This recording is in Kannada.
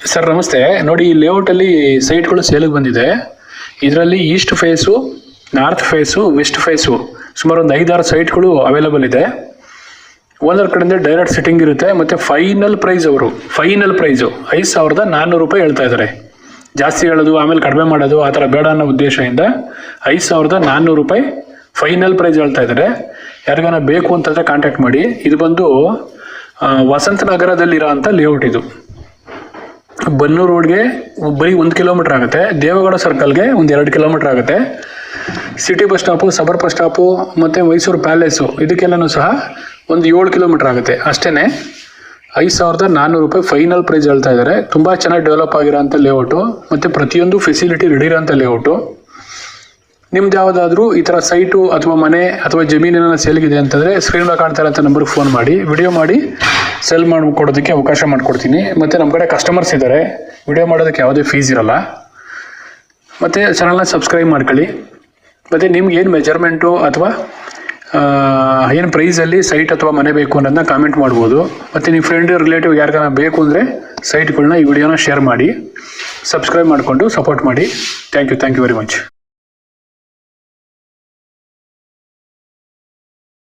ಸರ್ ನಮಸ್ತೆ. ನೋಡಿ, ಈ ಲೇಔಟಲ್ಲಿ ಸೈಟ್ಗಳು ಸೇಲಿಗೆ ಬಂದಿದೆ. ಇದರಲ್ಲಿ east face, north face, west face ಸುಮಾರು ಒಂದು 5-6 ಸೈಟ್ಗಳು ಅವೈಲೇಬಲ್ ಇದೆ. ಓನರ್ ಕಡೆಯಿಂದ ಡೈರೆಕ್ಟ್ ಸಿಟ್ಟಿಂಗ್ ಇರುತ್ತೆ. ಮತ್ತು ಫೈನಲ್ ಪ್ರೈಸು 5,400 ರೂಪಾಯಿ ಹೇಳ್ತಾ ಇದ್ದಾರೆ. ಜಾಸ್ತಿ ಹೇಳೋದು ಆಮೇಲೆ ಕಡಿಮೆ ಮಾಡೋದು ಆ ಥರ ಬೇಡ ಅನ್ನೋ ಉದ್ದೇಶದಿಂದ 5,400 ರೂಪಾಯಿ ಫೈನಲ್ ಪ್ರೈಸ್ ಹೇಳ್ತಾ ಇದ್ದಾರೆ. ಯಾರಿಗಾನ ಬೇಕು ಅಂತಂದರೆ ಕಾಂಟ್ಯಾಕ್ಟ್ ಮಾಡಿ. ಇದು ಬಂದು ವಸಂತ ನಗರದಲ್ಲಿರೋ ಅಂಥ ಲೇಔಟ್. ಇದು ಬನ್ನೂರು ರೋಡ್ಗೆ ಬರೀ 1 ಕಿಲೋಮೀಟ್ರ್ ಆಗುತ್ತೆ. ದೇವೇಗೌಡ ಸರ್ಕಲ್ಗೆ ಒಂದು 2 ಕಿಲೋಮೀಟ್ರ್ ಆಗುತ್ತೆ. City bus stop, suburb bus stop ಮತ್ತು ಮೈಸೂರು ಪ್ಯಾಲೇಸು ಇದಕ್ಕೆಲ್ಲನೂ ಸಹ ಒಂದು 7 ಕಿಲೋಮೀಟ್ರ್ ಆಗುತ್ತೆ ಅಷ್ಟೇ. 5,400 ರೂಪಾಯಿ ಫೈನಲ್ ಪ್ರೈಸ್ ಹೇಳ್ತಾ ಇದ್ದಾರೆ. ತುಂಬ ಚೆನ್ನಾಗಿ ಡೆವಲಪ್ ಆಗಿರೋಂಥ ಲೇಔಟು ಮತ್ತು ಪ್ರತಿಯೊಂದು ಫೆಸಿಲಿಟಿ ರೆಡಿ ಇರೋಂಥ ಲೇಔಟು. ನಿಮ್ದು ಯಾವುದಾದ್ರೂ ಈ ಥರ ಸೈಟು ಅಥವಾ ಮನೆ ಅಥವಾ ಜಮೀನಿನ ಸೇಲ್ಗಿದೆ ಅಂತಂದರೆ ಸ್ಕ್ರೀನ್ ಕಾಣ್ತಾ ಇರೋಂಥ ನಂಬರ್ಗೆ ಫೋನ್ ಮಾಡಿ, ವಿಡಿಯೋ ಮಾಡಿ ಸೆಲ್ ಮಾಡಿಕೊಡೋದಕ್ಕೆ ಅವಕಾಶ ಮಾಡಿಕೊಡ್ತೀನಿ. ಮತ್ತು ನಮ್ಮ ಕಡೆ ಕಸ್ಟಮರ್ಸ್ ಇದ್ದಾರೆ, ವಿಡಿಯೋ ಮಾಡೋದಕ್ಕೆ ಯಾವುದೇ ಫೀಸ್ ಇರೋಲ್ಲ. ಮತ್ತು ಚಾನಲ್ನ ಸಬ್ಸ್ಕ್ರೈಬ್ ಮಾಡ್ಕೊಳ್ಳಿ. ಮತ್ತು ನಿಮ್ಗೆ ಏನು ಮೆಜರ್ಮೆಂಟು ಅಥವಾ ಏನು ಪ್ರೈಸಲ್ಲಿ ಸೈಟ್ ಅಥವಾ ಮನೆ ಬೇಕು ಅನ್ನೋದನ್ನ ಕಾಮೆಂಟ್ ಮಾಡ್ಬೋದು. ಮತ್ತು ನಿಮ್ಮ ಫ್ರೆಂಡ್ ರಿಲೇಟಿವ್ ಯಾರಿಗಾನ ಬೇಕು ಅಂದರೆ ಸೈಟ್ಗಳನ್ನ ಈ ವಿಡಿಯೋನ ಶೇರ್ ಮಾಡಿ, ಸಬ್ಸ್ಕ್ರೈಬ್ ಮಾಡಿಕೊಂಡು ಸಪೋರ್ಟ್ ಮಾಡಿ. Thank you very much.